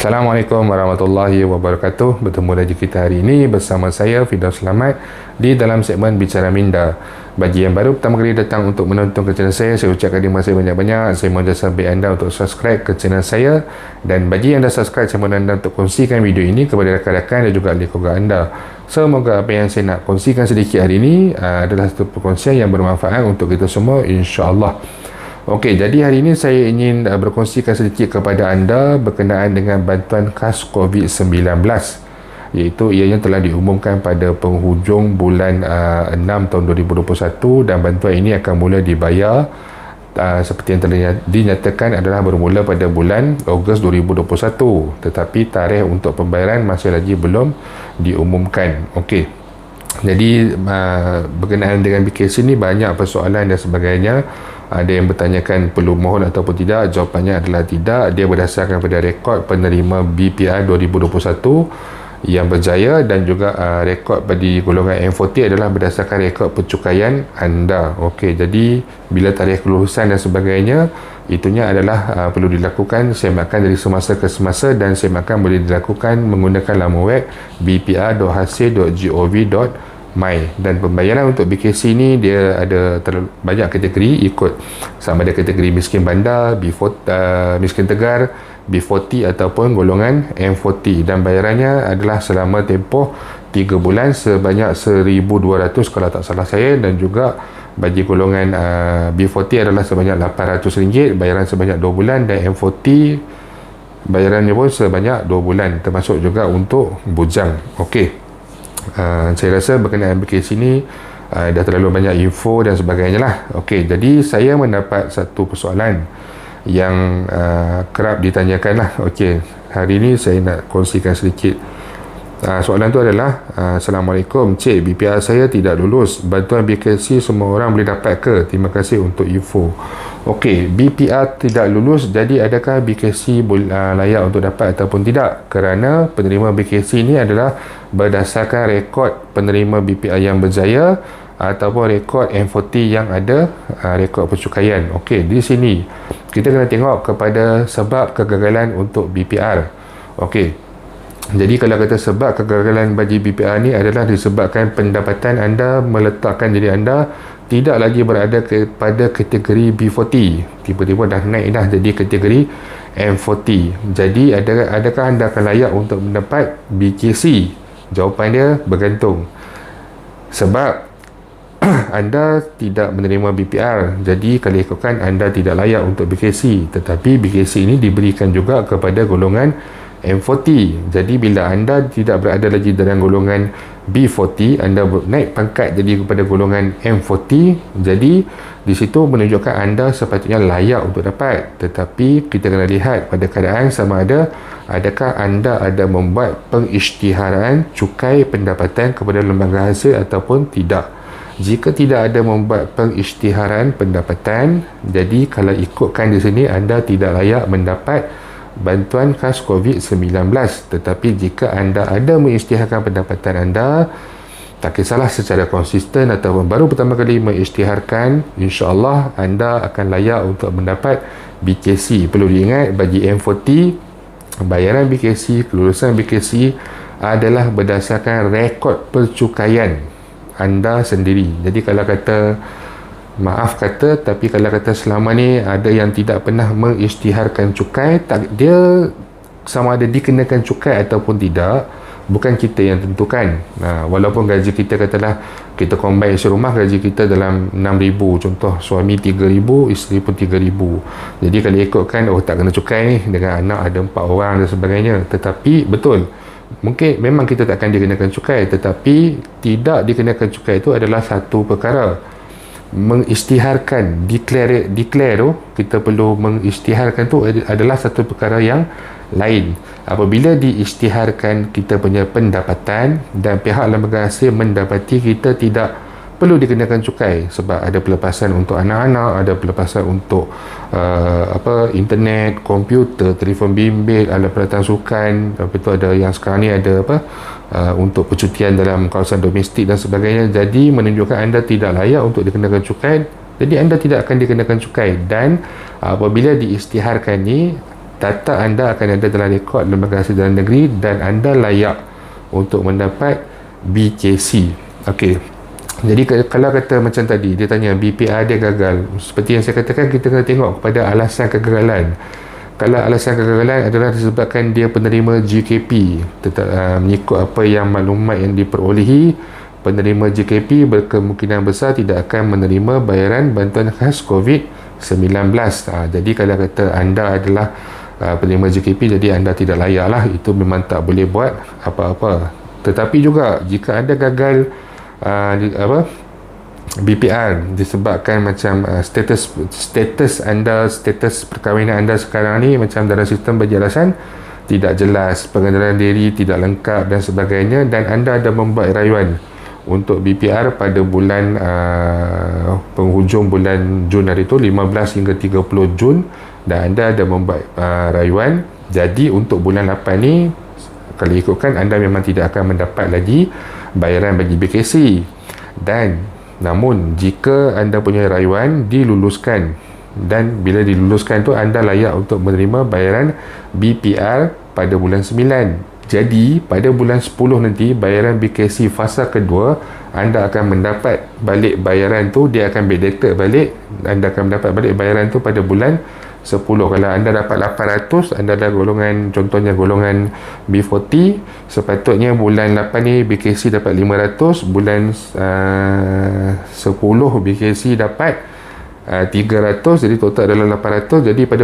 Assalamualaikum warahmatullahi wabarakatuh. Bertemu lagi kita hari ini bersama saya Firdaus Selamat di dalam segmen Bicara Minda. Bagi yang baru pertama kali datang untuk menonton ke channel saya ucapkan terima kasih banyak-banyak. Saya mohon jasa baik anda untuk subscribe ke channel saya, dan bagi yang dah subscribe, saya mohon anda untuk kongsikan video ini kepada rakan-rakan dan juga ahli keluarga anda. Semoga apa yang saya nak kongsikan sedikit hari ini adalah satu perkongsian yang bermanfaat untuk kita semua, insya-Allah. Okey, jadi hari ini saya ingin berkongsikan sedikit kepada anda berkenaan dengan bantuan khas COVID-19, iaitu ianya telah diumumkan pada penghujung bulan 6 tahun 2021, dan bantuan ini akan mula dibayar seperti yang telah dinyatakan adalah bermula pada bulan Ogos 2021, tetapi tarikh untuk pembayaran masih lagi belum diumumkan. Okey, jadi berkenaan dengan BKC ni banyak persoalan dan sebagainya. Ada yang bertanyakan perlu mohon ataupun tidak. Jawapannya adalah tidak. Dia berdasarkan pada rekod penerima BPR 2021 yang berjaya, dan juga rekod bagi golongan M40 adalah berdasarkan rekod pencukaian anda. Okey, jadi bila tarikh kelulusan dan sebagainya, itunya adalah perlu dilakukan semakan dari semasa ke semasa, dan semakan boleh dilakukan menggunakan laman web bpr.hasil.gov.my. Dan pembayaran untuk BKC ni dia ada banyak kategori ikut sama ada kategori miskin bandar, miskin tegar, B40 ataupun golongan M40, dan bayarannya adalah selama tempoh 3 bulan sebanyak 1,200 kalau tak salah saya, dan juga bagi golongan B40 adalah sebanyak RM800, bayaran sebanyak 2 bulan, dan M40 bayarannya pun sebanyak 2 bulan, termasuk juga untuk bujang. Okey, saya rasa berkenaan BKC ni dah terlalu banyak info dan sebagainya lah. Okey, jadi saya mendapat satu persoalan yang kerap ditanyakan lah. Okey, hari ni saya nak kongsikan sedikit. Soalan tu adalah, Assalamualaikum Cik, BPR saya tidak lulus, bantuan BKC semua orang boleh dapat ke? Terima kasih untuk info. Okey, BPR tidak lulus, jadi adakah BKC layak untuk dapat ataupun tidak? Kerana penerima BKC ini adalah berdasarkan rekod penerima BPR yang berjaya ataupun rekod M40 yang ada rekod pencukaian. Okey, di sini kita kena tengok kepada sebab kegagalan untuk BPR. Okey, jadi kalau kata sebab kegagalan bagi BPR ni adalah disebabkan pendapatan anda meletakkan diri anda tidak lagi berada pada kategori B40, tiba-tiba dah naik dah jadi kategori M40. Jadi adakah anda akan layak untuk mendapat BKC? Jawapan dia bergantung. Sebab anda tidak menerima BPR, jadi kalau ikutkan anda tidak layak untuk BKC. Tetapi BKC ini diberikan juga kepada golongan M40. Jadi bila anda tidak berada lagi dalam golongan B40, anda naik pangkat jadi kepada golongan M40, jadi di situ menunjukkan anda sepatutnya layak untuk dapat. Tetapi kita kena lihat pada keadaan sama ada adakah anda ada membuat pengisytiharan cukai pendapatan kepada lembaga hasil ataupun tidak. Jika tidak ada membuat pengisytiharan pendapatan, jadi kalau ikutkan di sini anda tidak layak mendapat bantuan khas COVID-19. Tetapi jika anda ada mengisytiharkan pendapatan anda, tak kisahlah secara konsisten ataupun baru pertama kali mengisytiharkan, insya-Allah anda akan layak untuk mendapat BKC. Perlu diingat, bagi M40 bayaran BKC, kelulusan BKC adalah berdasarkan rekod percukaian anda sendiri. Jadi kalau kata tapi kalau kata selama ni ada yang tidak pernah mengisytiharkan cukai, dia sama ada dikenakan cukai ataupun tidak, bukan kita yang tentukan. Walaupun gaji kita katalah kita combine isi rumah, gaji kita dalam 6,000, contoh suami 3,000, isteri pun 3,000. Jadi kalau ikutkan, tak kena cukai ni, dengan anak ada 4 orang dan sebagainya. Tetapi betul, mungkin memang kita tak akan dikenakan cukai, tetapi tidak dikenakan cukai itu adalah satu perkara. Mengisytiharkan, declare tu, kita perlu mengisytiharkan tu adalah satu perkara yang lain. Apabila diisytiharkan kita punya pendapatan dan pihak lembaga hasil mendapati kita tidak perlu dikenakan cukai sebab ada pelepasan untuk anak-anak, ada pelepasan untuk internet, komputer, telefon bimbit, alat peralatan sukan, lepas tu ada yang sekarang ni ada untuk percutian dalam kawasan domestik dan sebagainya. Jadi menunjukkan anda tidak layak untuk dikenakan cukai, jadi anda tidak akan dikenakan cukai. Dan apabila diisytiharkan ni, data anda akan ada dalam rekod Lembaga Hasil Dalam Negeri dan anda layak untuk mendapat BKC. Okey. Jadi kalau kata macam tadi, dia tanya BPR dia gagal. Seperti yang saya katakan, kita kena tengok kepada alasan kegagalan. Kalau alasan kegagalan adalah disebabkan dia penerima GKP, mengikut apa yang maklumat yang diperolehi, penerima GKP berkemungkinan besar tidak akan menerima bayaran bantuan khas COVID-19. Jadi kalau kata anda adalah penerima GKP, jadi anda tidak layak lah. Itu memang tak boleh buat apa-apa. Tetapi juga jika anda gagal BPR disebabkan macam status perkahwinan anda sekarang ni macam dalam sistem berjelasan tidak jelas, pengenalan diri tidak lengkap dan sebagainya, dan anda ada membuat rayuan untuk BPR pada bulan penghujung bulan Jun hari tu, 15 hingga 30 Jun, dan anda ada membuat rayuan. Jadi untuk bulan 8 ni, kalau ikutkan, anda memang tidak akan mendapat lagi bayaran bagi BKC. Dan namun jika anda punya rayuan diluluskan, dan bila diluluskan tu anda layak untuk menerima bayaran BPR pada bulan 9. Jadi pada bulan 10 nanti, bayaran BKC fasa kedua, anda akan mendapat balik bayaran tu, dia akan backdated balik. Anda akan mendapat balik bayaran tu pada bulan 10. Kalau anda dapat 800, anda adalah golongan, contohnya golongan B40, sepatutnya bulan 8 ni BKC dapat 500, bulan 10 BKC dapat 300, jadi total adalah 800. Jadi pada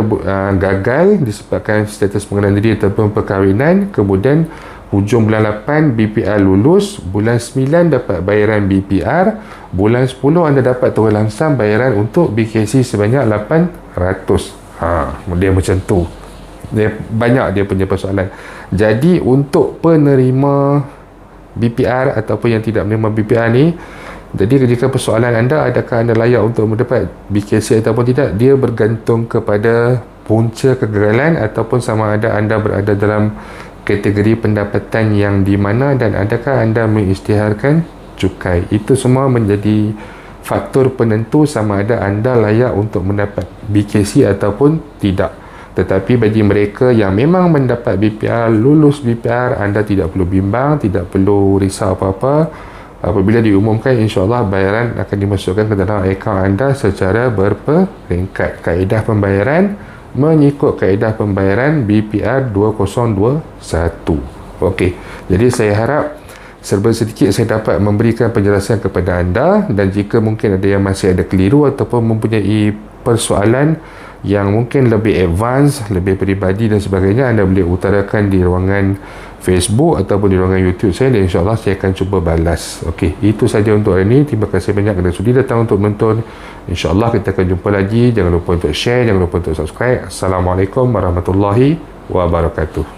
gagal disebabkan status pengenalan diri ataupun perkahwinan, kemudian hujung bulan 8 BPR lulus, bulan 9 dapat bayaran BPR, bulan 10 anda dapat terus langsam bayaran untuk BKC sebanyak 800. Dia macam tu. Dia banyak dia punya persoalan. Jadi untuk penerima BPR ataupun yang tidak menerima BPR ni, jadi jika persoalan anda adakah anda layak untuk mendapat BKC ataupun tidak, dia bergantung kepada punca kegagalan ataupun sama ada anda berada dalam kategori pendapatan yang di mana, dan adakah anda mengisytiharkan cukai. Itu semua menjadi faktor penentu sama ada anda layak untuk mendapat BKC ataupun tidak. Tetapi bagi mereka yang memang mendapat BPR, lulus BPR, anda tidak perlu bimbang, tidak perlu risau apa-apa. Apabila diumumkan, insyaAllah bayaran akan dimasukkan ke dalam akaun anda secara berperingkat. Kaedah pembayaran mengikut kaedah pembayaran BPR 2021. Okey, jadi saya harap serba sedikit saya dapat memberikan penjelasan kepada anda, dan jika mungkin ada yang masih ada keliru ataupun mempunyai persoalan yang mungkin lebih advance, lebih peribadi dan sebagainya, anda boleh utarakan di ruangan Facebook ataupun di ruangan YouTube saya, dan insyaAllah saya akan cuba balas. Okey, itu saja untuk hari ini. Terima kasih banyak kerana sudi datang untuk menonton. InsyaAllah kita akan jumpa lagi. Jangan lupa untuk share, jangan lupa untuk subscribe. Assalamualaikum warahmatullahi wabarakatuh.